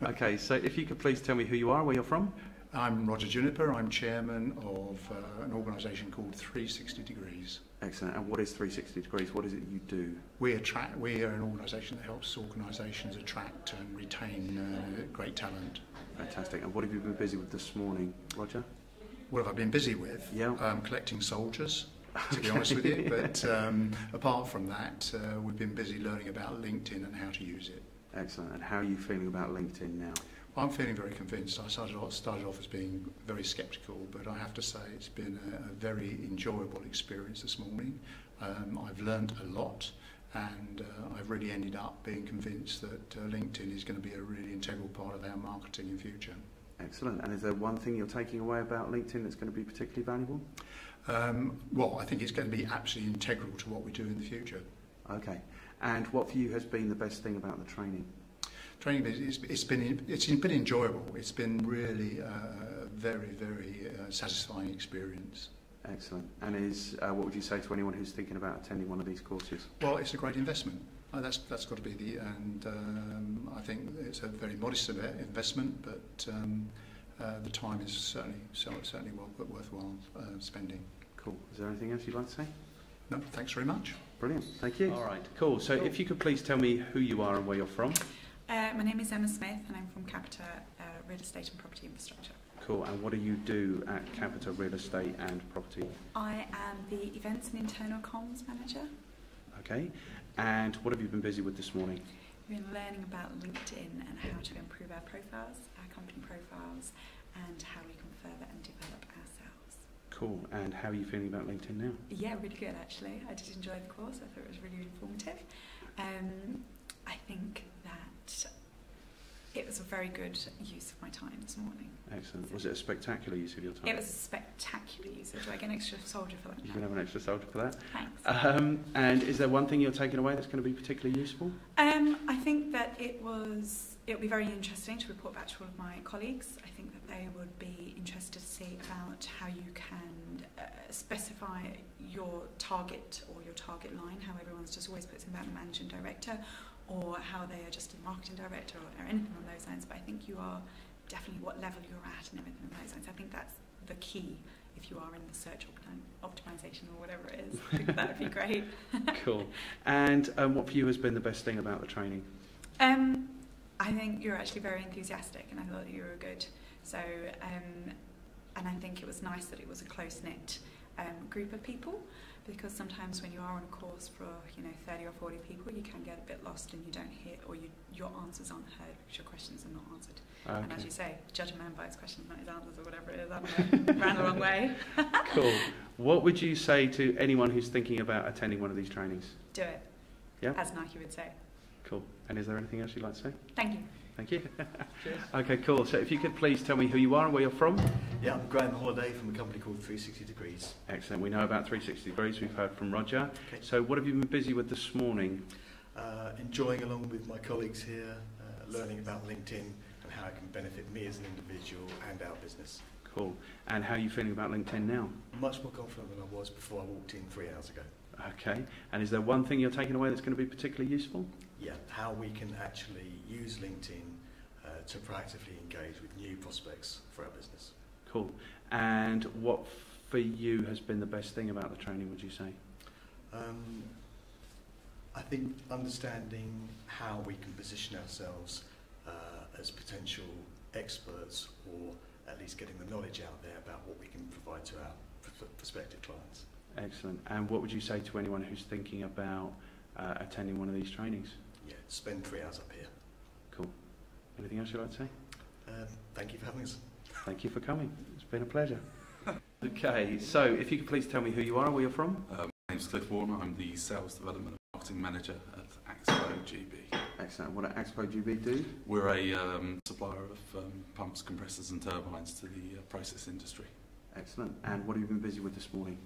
Okay, so if you could please tell me who you are, where you're from. I'm Roger Juniper. I'm chairman of an organisation called 360 Degrees. Excellent. And what is 360 Degrees? What is it you do? We are an organisation that helps organisations attract and retain great talent. Fantastic. And what have you been busy with this morning, Roger? What have I been busy with? Yeah. Collecting soldiers, to be honest with you. But apart from that, we've been busy learning about LinkedIn and how to use it. Excellent. And how are you feeling about LinkedIn now? Well, I'm feeling very convinced. I started off as being very sceptical, but I have to say it's been a very enjoyable experience this morning. I've learned a lot, and I've really ended up being convinced that LinkedIn is going to be a really integral part of our marketing in future. Excellent. And is there one thing you're taking away about LinkedIn that's going to be particularly valuable? Well, I think it's going to be absolutely integral to what we do in the future. Okay. And what for you has been the best thing about the training? Training, it's been enjoyable. It's been really a very, very satisfying experience. Excellent. And what would you say to anyone who's thinking about attending one of these courses? Well, it's a great investment. That's got to be I think it's a very modest investment, but the time is certainly worthwhile spending. Cool. Is there anything else you'd like to say? No, thanks very much. Brilliant. Thank you. All right. Cool. So if you could please tell me who you are and where you're from. My name is Emma Smith and I'm from Capita Real Estate and Property Infrastructure. Cool. And what do you do at Capita Real Estate and Property? I am the Events and Internal Comms Manager. Okay. And what have you been busy with this morning? We've been learning about LinkedIn and how to improve our profiles, our company profiles, and how we can further and develop ourselves. Cool. And how are you feeling about LinkedIn now? Yeah, really good actually. I did enjoy the course. I thought it was really informative. I think that it was a very good use of my time this morning. Excellent. Was it a spectacular use of your time? It was a spectacular use. Do I get an extra soldier for that? You can have an extra soldier for that. Thanks. And is there one thing you're taking away that's going to be particularly useful? I think that it'll be very interesting to report back to all of my colleagues. I think that they would be interested to see about how you can specify your target or your target line, how everyone's just always puts in about the managing director, or how they are just a marketing director or anything on those lines. But I think you are definitely what level you're at and everything on those lines. I think that's the key if you are in the search optimization or whatever it is. I think that would be great. Cool. And what for you has been the best thing about the training? I think you're actually very enthusiastic and I thought that you were good. So, and I think it was nice that it was a close-knit group of people, because sometimes when you are on a course for 30 or 40 people, you can get a bit lost and you don't hear, or your answers aren't heard because your questions are not answered. Okay. And as you say, judge a man by his questions, not his answers, or whatever it is. I don't know, ran the wrong way. Cool. What would you say to anyone who's thinking about attending one of these trainings? Do it. Yeah. As Nike would say. Cool. And is there anything else you'd like to say? Thank you. Thank you. Cheers. Okay, cool. So if you could please tell me who you are and where you're from. Yeah, I'm Graham Holiday from a company called 360 Degrees. Excellent. We know about 360 Degrees. We've heard from Roger. Okay. So what have you been busy with this morning? Enjoying along with my colleagues here, learning about LinkedIn and how it can benefit me as an individual and our business. Cool. And how are you feeling about LinkedIn now? Much more confident than I was before I walked in 3 hours ago. Okay. And is there one thing you're taking away that's going to be particularly useful? Yeah, how we can actually use LinkedIn to proactively engage with new prospects for our business. Cool. And what for you has been the best thing about the training, would you say? I think understanding how we can position ourselves as potential experts, or at least getting the knowledge out there about what we can provide to our prospective clients. Excellent. And what would you say to anyone who's thinking about attending one of these trainings? Yeah, spend 3 hours up here. Cool. Anything else you'd like to say? Thank you for having us. Thank you for coming. It's been a pleasure. Okay, so if you could please tell me who you are and where you're from. My name's Cliff Warner. I'm the Sales Development and Marketing Manager at Axpo GB. Excellent. What does Axpo GB do? We're a supplier of pumps, compressors and turbines to the process industry. Excellent. And what have you been busy with this morning?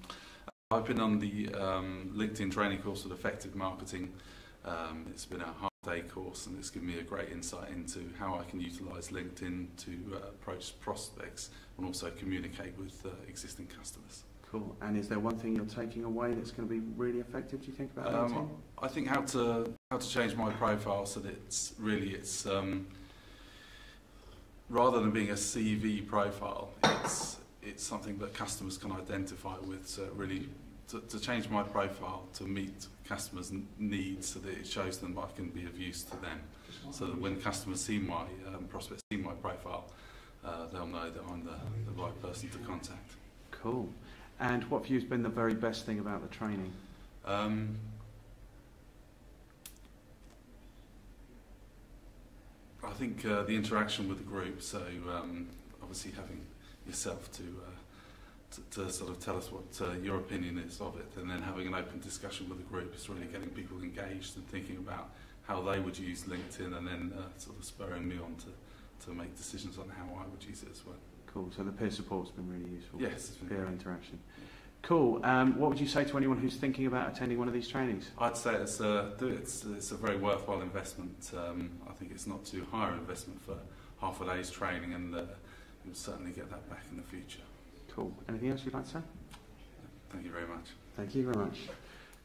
I've been on the LinkedIn training course with Effective Marketing. It's been a half-day course and it's given me a great insight into how I can utilise LinkedIn to approach prospects and also communicate with existing customers. Cool. And is there one thing you're taking away that's going to be really effective, do you think, about LinkedIn? I think how to change my profile so that it's rather than being a CV profile, it's something that customers can identify with. So really, to change my profile to meet customers' needs, so that it shows them I can be of use to them. So that when customers see my prospects see my profile, they'll know that I'm the right person to contact. Cool. And what for you has been the very best thing about the training? I think the interaction with the group. So obviously having yourself to sort of tell us what your opinion is of it, and then having an open discussion with the group is really getting people engaged and thinking about how they would use LinkedIn, and then sort of spurring me on to make decisions on how I would use it as well. Cool. So the peer support's been really useful. Yes, it's been peer great. interaction. Cool. What would you say to anyone who's thinking about attending one of these trainings? I'd say it's a very worthwhile investment. I think it's not too high an investment for half a day's training, and you'll certainly get that back in the future. Cool. Anything else you'd like to say? Thank you very much. Thank you very much.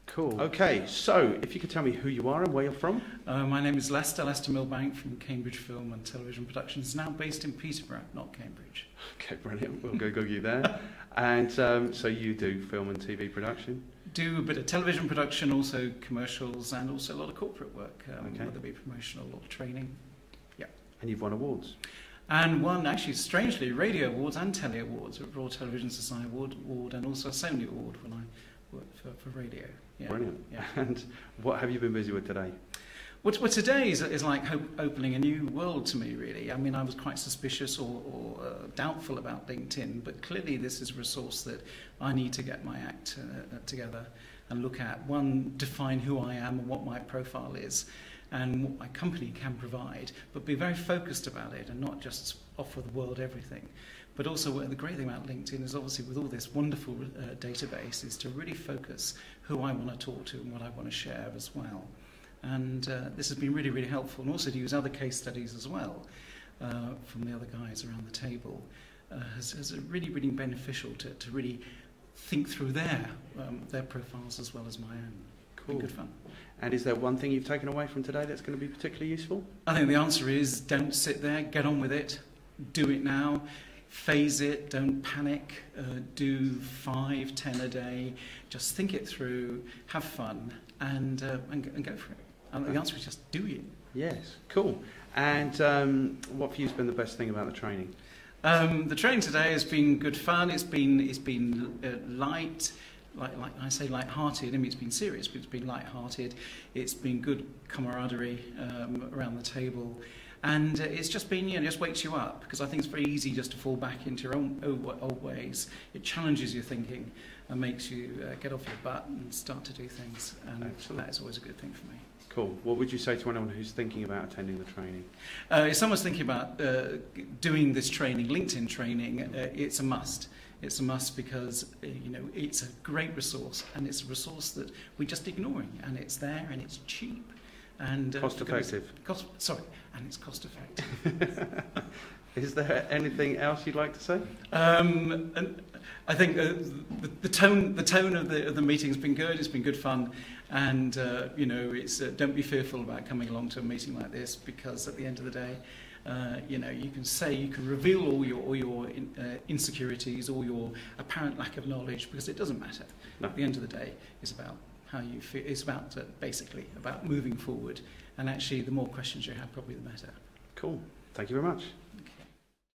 Cool. Okay, so if you could tell me who you are and where you're from. My name is Lester Milbank from Cambridge Film and Television Productions, now based in Peterborough, not Cambridge. Okay, brilliant. We'll go you there. And so you do film and TV production? Do a bit of television production, also commercials, and also a lot of corporate work, Okay. whether it be promotional or training. Yeah. And you've won awards? And won, actually, strangely, radio awards and telly awards, a Royal Television Society award and also a Sony award when I worked for radio. Yeah. Brilliant. Yeah. And what have you been busy with today? Well, today is like opening a new world to me, really. I mean, I was quite suspicious or doubtful about LinkedIn, but clearly this is a resource that I need to get my act together and look at. One, define who I am and what my profile is and what my company can provide, but be very focused about it and not just offer the world everything. But also, the great thing about LinkedIn is obviously with all this wonderful database is to really focus who I want to talk to and what I want to share as well. And this has been really, really helpful, and also to use other case studies as well from the other guys around the table has really, really beneficial to really think through their profiles as well as my own. Cool. Been good fun. And is there one thing you've taken away from today that's going to be particularly useful? I think the answer is don't sit there, get on with it, do it now, phase it, don't panic, do 5, 10 a day, just think it through, have fun, and go for it. And the answer is just do it. Yes, cool. And what for you has been the best thing about the training? The training today has been good fun. It's been light, like I say, light-hearted. I mean, it's been serious, but it's been light-hearted. It's been good camaraderie around the table. And it's just been, just wakes you up, because I think it's very easy just to fall back into your own old ways. It challenges your thinking and makes you get off your butt and start to do things. And Excellent. that is always a good thing for me. Cool. What would you say to anyone who's thinking about attending the training? If someone's thinking about doing this training, LinkedIn training, it's a must. It's a must because it's a great resource, and it's a resource that we're just ignoring, and it's there and it's cheap. And Cost effective. And it's cost effective. Is there anything else you'd like to say? And I think the tone of the meeting's been good. It's been good fun, and it's don't be fearful about coming along to a meeting like this, because at the end of the day, you can reveal all your insecurities, all your apparent lack of knowledge, because it doesn't matter. No. At the end of the day, it's about how you feel. It's about basically about moving forward, and actually, the more questions you have, probably the better. Cool. Thank you very much.